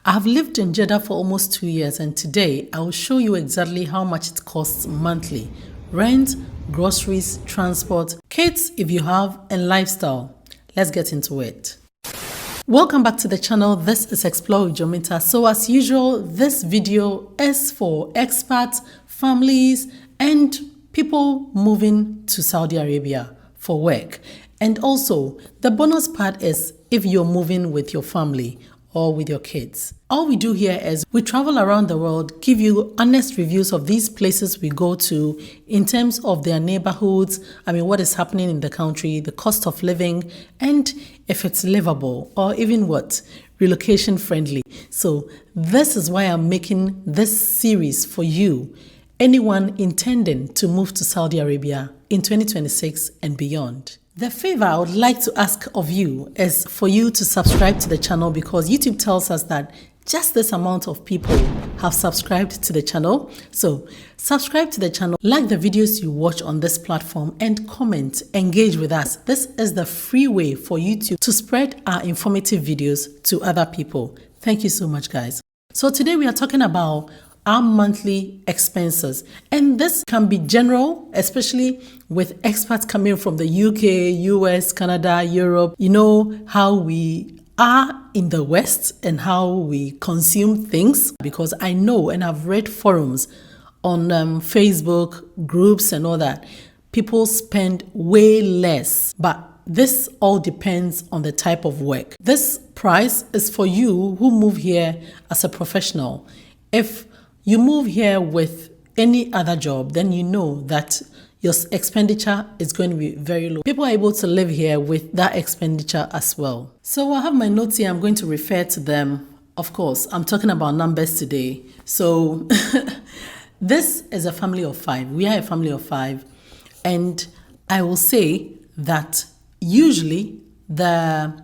I have lived in Jeddah for almost 2 years, and today I will show you exactly how much it costs monthly. Rent, groceries, transport, kids if you have, and lifestyle. Let's get into it. Welcome back to the channel. This is Explore with Jominta. So as usual, this video is for expats, families, and people moving to Saudi Arabia for work. And also, the bonus part is if you're moving with your family or with your kids. All we do here is we travel around the world, give you honest reviews of these places we go to in terms of their neighborhoods, what is happening in the country, the cost of living, and if it's livable or even relocation friendly. So this is why I'm making this series for you, anyone intending to move to Saudi Arabia in 2026 and beyond. The favor I would like to ask of you is for you to subscribe to the channel, because YouTube tells us that just this amount of people have subscribed to the channel. So subscribe to the channel, like the videos you watch on this platform, and comment, engage with us. This is the free way for YouTube to spread our informative videos to other people. Thank you so much, guys. So today we are talking about our monthly expenses, and this can be general, especially with expats coming from the UK, US, Canada, Europe. You know how we are in the West and how we consume things, because I know and I've read forums on Facebook groups and all that. People spend way less, but this all depends on the type of work. This price is for you who move here as a professional. If you move here with any other job, then you know that your expenditure is going to be very low. People are able to live here with that expenditure as well. So I have my notes here. I'm going to refer to them. Of course, I'm talking about numbers today. So this is a family of 5. We are a family of 5. And I will say that usually the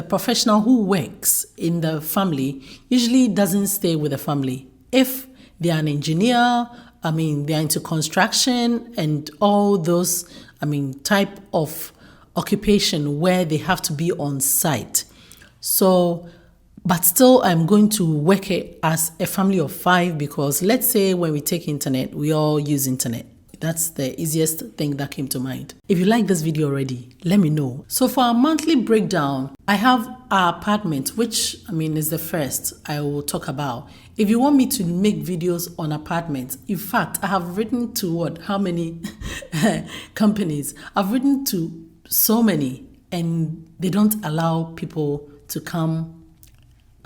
professional who works in the family usually doesn't stay with the family. If they are an engineer, they're into construction and all those, type of occupation where they have to be on site. So, but still I'm going to work it as a family of 5, because let's say when we take internet, we all use internet. That's the easiest thing that came to mind. If you like this video already, let me know. So for our monthly breakdown, I have our apartment, which is the first I will talk about. If you want me to make videos on apartments, in fact, I have written to how many companies? I've written to so many, and they don't allow people to come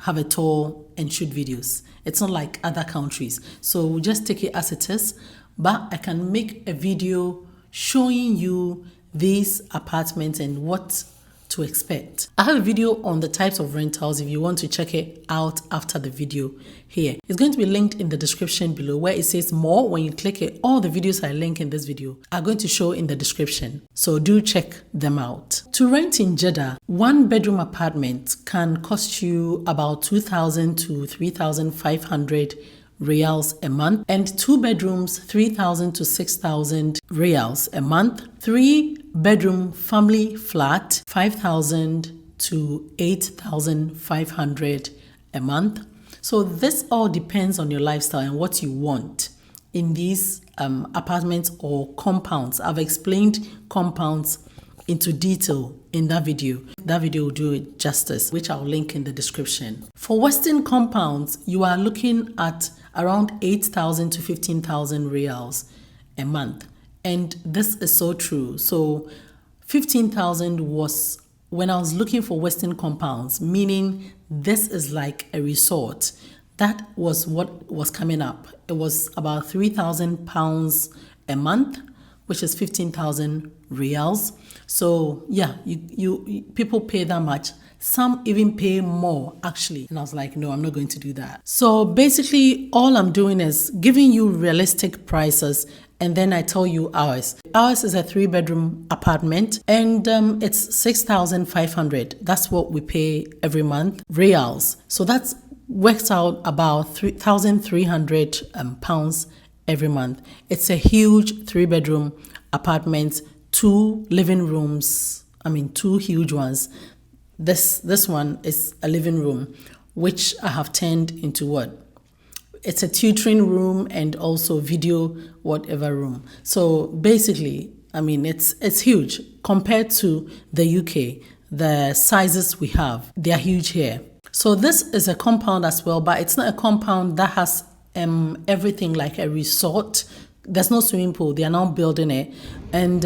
have a tour and shoot videos. It's not like other countries. So we'll just take it as it is. But I can make a video showing you these apartments and what to expect. I have a video on the types of rentals if you want to check it out after the video here. It's going to be linked in the description below where it says more. When you click it, all the videos I link in this video are going to show in the description. So do check them out. To rent in Jeddah, 1-bedroom apartment can cost you about 2,000 to 3,500 riyals a month, and 2 bedrooms 3,000 to 6,000 riyals a month. 3-bedroom family flat 5,000 to 8,500 a month. So this all depends on your lifestyle and what you want in these apartments or compounds. I've explained compounds into detail in that video. That video will do it justice, which I'll link in the description. For Western compounds, you are looking at around 8,000 to 15,000 riyals a month. And this is so true. So 15,000 was when I was looking for Western compounds, meaning this is like a resort. That was what was coming up. It was about 3,000 pounds a month, which is 15,000 riyals. So yeah, you people pay that much. Some even pay more actually. And I was like, no, I'm not going to do that. So basically all I'm doing is giving you realistic prices, and then I tell you ours. Ours is a 3-bedroom apartment, and it's 6,500. That's what we pay every month, riyals. So that works out about 3,300 pounds every month. It's a huge 3-bedroom apartment, 2 living rooms, 2 huge ones. This one is a living room, which I have turned into what? It's a tutoring room and also video whatever room. So basically, I mean, it's huge compared to the UK. The sizes we have, they are huge here. So this is a compound as well, but it's not a compound that has everything like a resort. There's no swimming pool. They are now building it. And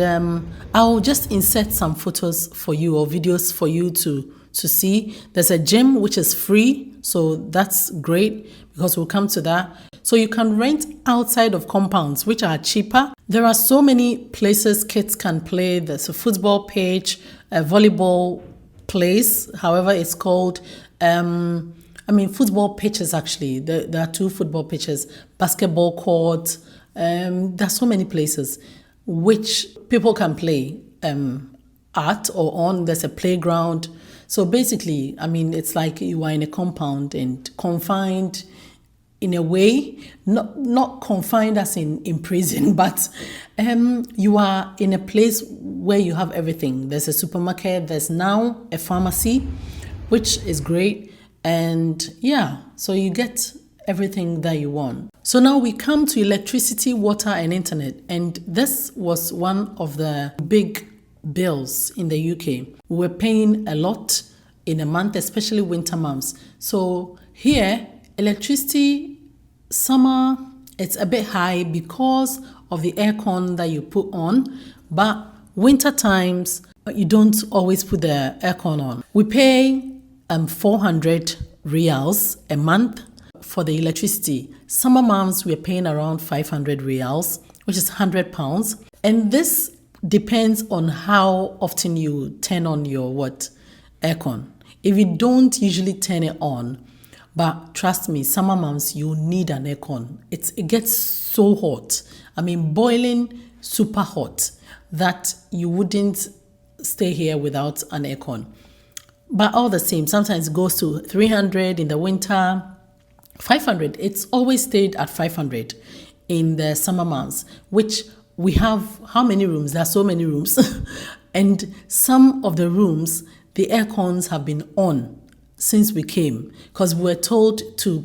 I'll just insert some photos for you or videos for you to see. There's a gym which is free. So that's great because we'll come to that. So you can rent outside of compounds, which are cheaper. There are so many places kids can play. There's a football pitch, a volleyball place, however it's called. Football pitches actually. There are 2 football pitches, basketball court. There's so many places which people can play at or on. There's a playground. So basically, I mean, it's like you are in a compound and confined in a way, not confined as in prison, but you are in a place where you have everything. There's a supermarket, there's now a pharmacy, which is great. And yeah, so you get everything that you want. So now we come to electricity, water, and internet. And this was one of the big bills in the UK. We were paying a lot in a month, especially winter months. So here, electricity, summer, it's a bit high because of the aircon that you put on. But winter times, you don't always put the aircon on. We pay 400 riyals a month for the electricity. Summer months, we're paying around 500 riyals, which is £100. And this depends on how often you turn on your aircon. If you don't usually turn it on, but trust me, summer months, you need an aircon. It gets so hot. I mean, boiling, super hot, that you wouldn't stay here without an aircon. But all the same, sometimes it goes to 300 in the winter, 500. It's always stayed at 500 in the summer months, which we have how many rooms? There are so many rooms. And some of the rooms, the air cons have been on since we came because we were told to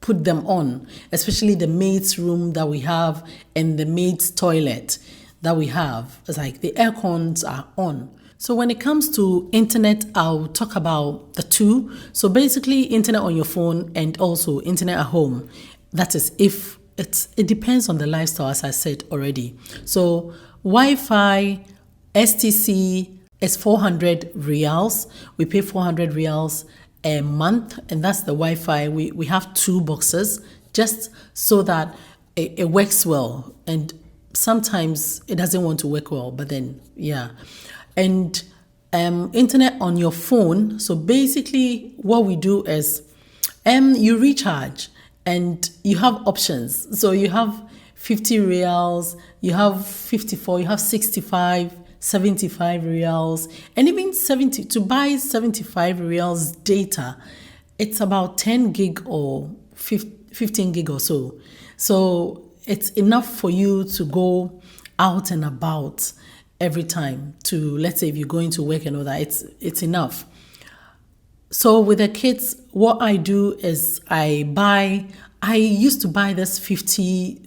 put them on, especially the maid's room that we have and the maid's toilet that we have. It's like the air cons are on. So when it comes to internet, I'll talk about the 2. So basically internet on your phone and also internet at home. That is if it depends on the lifestyle, as I said already. So Wi-Fi, STC is 400 riyals. We pay 400 riyals a month, and that's the Wi-Fi. We have 2 boxes just so that it works well. And sometimes it doesn't want to work well, but then, yeah. And internet on your phone. So basically what we do is you recharge and you have options. So you have 50 riyals, you have 54, you have 65, 75 riyals, and even 70. To buy 75 riyals data, it's about 10 gig or 15 gig or so. So it's enough for you to go out and about every time to, let's say if you're going to work and all that, it's enough. So with the kids, what I do is I used to buy this 54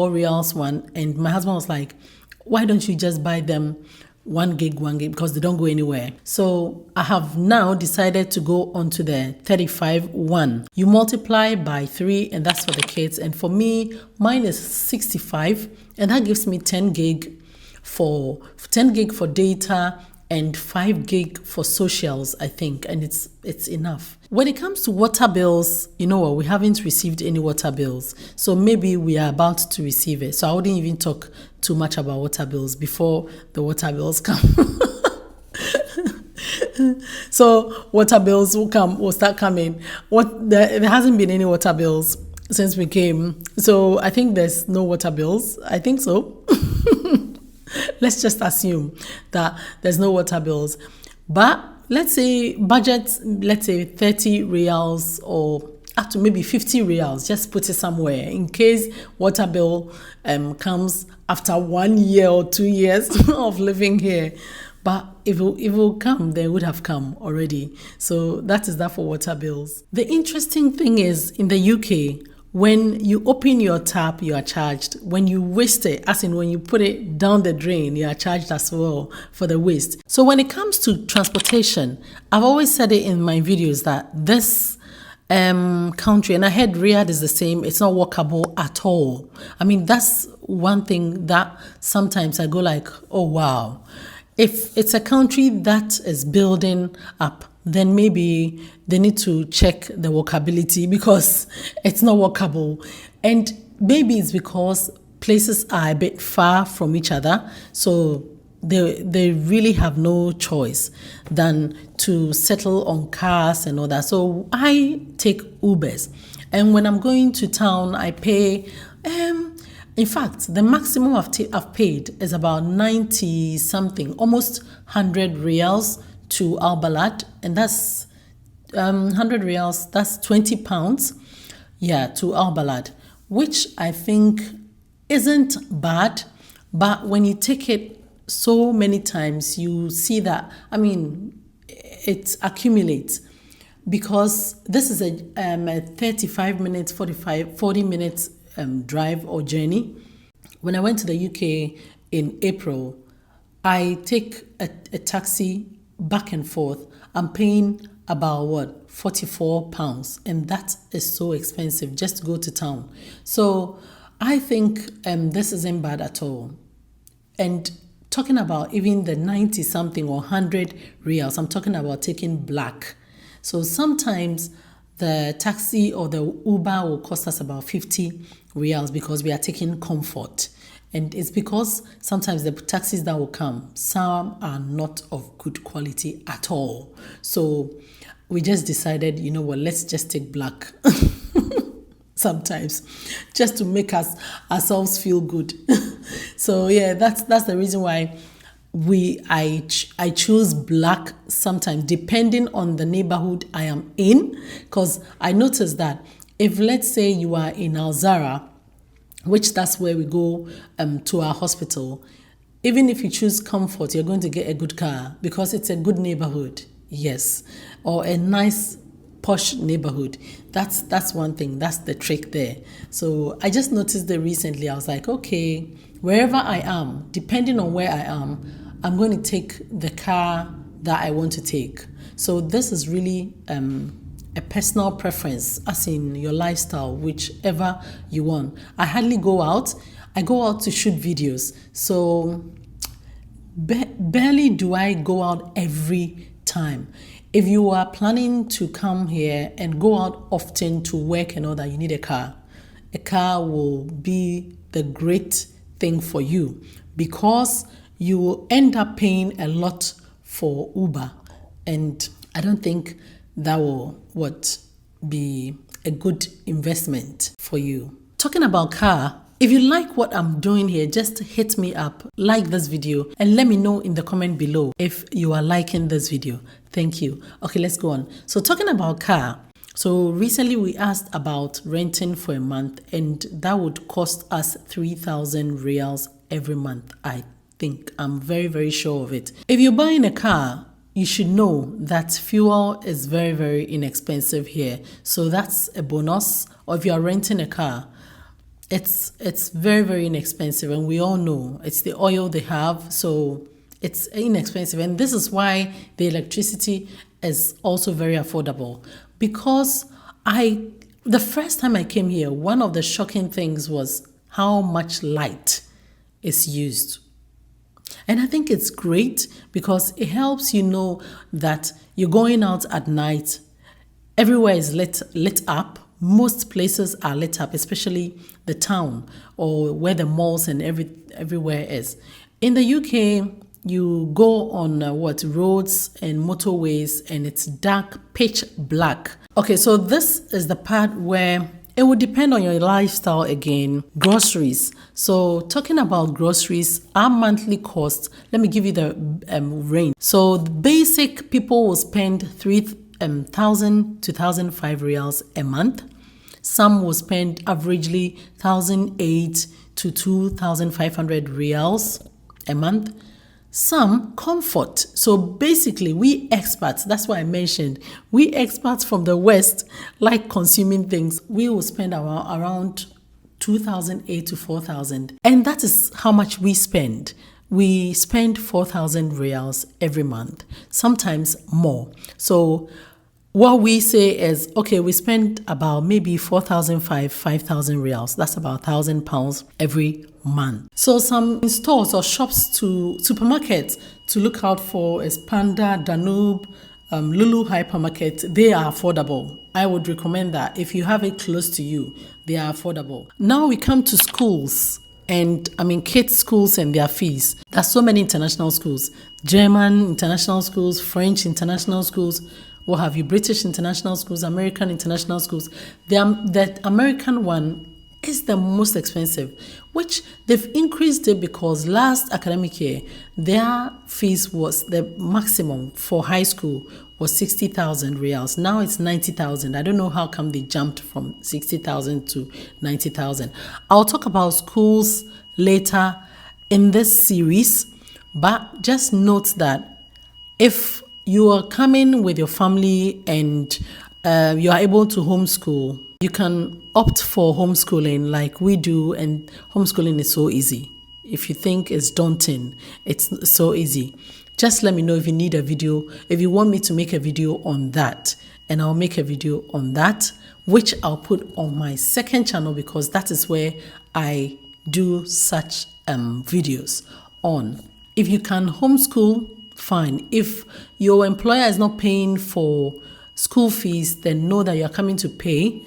riyals one, and my husband was like, why don't you just buy them 1 gig, because they don't go anywhere. So I have now decided to go onto the 35 one. You multiply by 3 and that's for the kids. And for me, mine is 65 and that gives me 10 gig for data and 5 gig for socials, I think, and it's enough. When it comes to water bills, you know what, we haven't received any water bills, so maybe we are about to receive it. So I wouldn't even talk too much about water bills before the water bills come. So water bills will start coming. There hasn't been any water bills since we came, so I think there's no water bills. I think so. Let's just assume that there's no water bills. But let's say budget, let's say 30 riyals or up to maybe 50 riyals. Just put it somewhere in case water bill comes after 1 year or 2 years of living here. But if it will come, they would have come already. So that is that for water bills. The interesting thing is, in the UK, when you open your tap, you are charged. When you waste it, as in when you put it down the drain, you are charged as well for the waste. So when it comes to transportation, I've always said it in my videos that this country, and I heard Riyadh is the same, it's not walkable at all. I mean, that's one thing that sometimes I go like, oh wow. If it's a country that is building up, then maybe they need to check the walkability, because it's not walkable. And maybe it's because places are a bit far from each other, so they really have no choice than to settle on cars and all that. So I take Ubers, and when I'm going to town, I pay in fact, the maximum I've paid is about 90 something, almost 100 riyals to 𝐷𝐻𝑚𝐻, and that's 100 riyals, that's 20 pounds, yeah, to 𝐷𝐻𝑚𝐻, which I think isn't bad. But when you take it so many times, you see that, I mean, it accumulates, because this is a 35 minutes, 40 minutes drive or journey. When I went to the UK in April, I take a taxi back and forth. I'm paying about 44 pounds, and that is so expensive just to go to town. So I think this isn't bad at all. And talking about even the 90 something or 100 riyals, I'm talking about taking black. So sometimes the taxi or the Uber will cost us about 50 riyals because we are taking comfort. And it's because sometimes the taxis that will come, some are not of good quality at all. So we just decided, you know what, let's just take black sometimes, just to make ourselves feel good. So yeah, that's the reason why I choose black sometimes, depending on the neighborhood I am in. Because I noticed that if, let's say, you are in Al-Zara, which that's where we go to our hospital, even if you choose comfort, you're going to get a good car because it's a good neighborhood, yes, or a nice posh neighborhood. That's one thing. That's the trick there. So I just noticed that recently. I was like, okay, wherever I am, depending on where I am, I'm going to take the car that I want to take. So this is really a personal preference, as in your lifestyle, whichever you want. I hardly go out. I go out to shoot videos. So barely do I go out every time. If you are planning to come here and go out often to work and all that, you need a car. A car will be the great thing for you, because you will end up paying a lot for Uber, and I don't think that will be a good investment for you. Talking about car, if you like what I'm doing here, just hit me up, like this video, and let me know in the comment below if you are liking this video. Thank you. Okay, let's go on. So talking about car, so recently we asked about renting for a month, and that would cost us 3,000 riyals every month. I think I'm very, very sure of it. If you're buying a car, you should know that fuel is very, very inexpensive here. So that's a bonus. Or if you are renting a car, it's very, very inexpensive, and we all know it's the oil they have, so it's inexpensive. And this is why the electricity is also very affordable, because the first time I came here, one of the shocking things was how much light is used. And I think it's great because it helps you know that you're going out at night. Everywhere is lit up. Most places are lit up, especially the town or where the malls and everywhere is. In the UK, you go on roads and motorways, and it's dark, pitch black. Okay, so this is the part where it would depend on your lifestyle again. Groceries. So talking about groceries, our monthly cost, let me give you the range. So the basic people will spend 3,000 to 1,005 riyals a month. Some will spend averagely 1,008 to 2,500 riyals a month. some comfort. So basically, we expats, that's why I mentioned, we expats from the West like consuming things. We will spend around 2,008 to 4,000. And that is how much we spend. We spend 4,000 riyals every month, sometimes more. So what we say is, okay, we spend about maybe 5,000 riyals. That's about £1,000 every month. So some stores or shops to supermarkets to look out for is Panda, Danube, Lulu Hypermarket. They are affordable. I would recommend that. If you have it close to you, they are affordable. Now we come to schools. And kids' schools and their fees. There's so many international schools. German international schools, French international schools, what have you, British international schools, American international schools. That American one is the most expensive, which they've increased it because last academic year, their fees was the maximum for high school was 60,000 riyals. Now it's 90,000. I don't know how come they jumped from 60,000 to 90,000. I'll talk about schools later in this series, but just note that if you are coming with your family and you are able to homeschool, you can opt for homeschooling like we do, and homeschooling is so easy. If you think it's daunting, it's so easy. Just let me know if you need a video, if you want me to make a video on that, and I'll make a video on that, which I'll put on my second channel because that is where I do such videos on. If you can homeschool, fine. If your employer is not paying for school fees, then know that you're coming to pay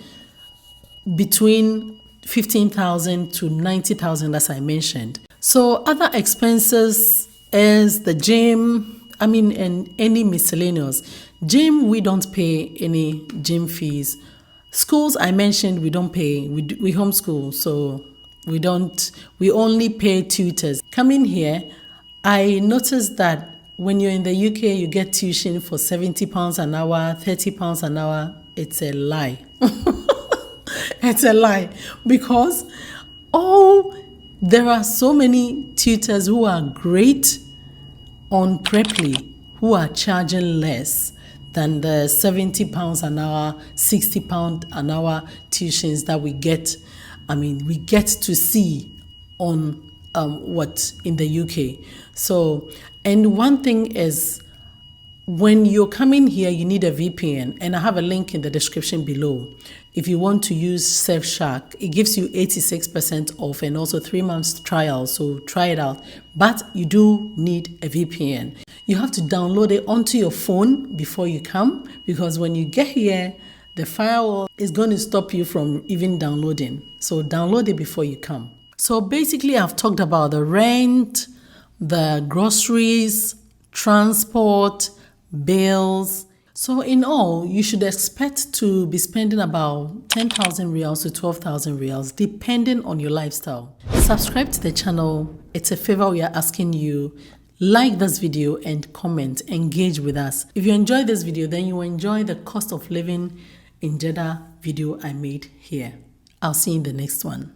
between 15,000 to 90,000, as I mentioned. So other expenses is the gym, and any miscellaneous. Gym, we don't pay any gym fees. Schools, I mentioned, we don't pay. We homeschool, so we only pay tutors. Coming here, I noticed that when you're in the UK, you get tuition for £70 an hour, £30 an hour. It's a lie. It's a lie because there are so many tutors who are great on Preply who are charging less than the £70 an hour, £60 an hour tuitions that we get. We get to see on in the UK. So, and one thing is, when you're coming here, you need a VPN, and I have a link in the description below. If you want to use Surfshark, it gives you 86% off and also 3 months trial, so try it out. But you do need a VPN. You have to download it onto your phone before you come, because when you get here, the firewall is going to stop you from even downloading. So download it before you come. So basically, I've talked about the rent, the groceries, transport, bills. So in all, you should expect to be spending about 10,000 riyals to 12,000 riyals, depending on your lifestyle. Subscribe to the channel. It's a favor we are asking you. Like this video and comment, engage with us. If you enjoy this video, then you will enjoy the cost of living in Jeddah video I made here. I'll see you in the next one.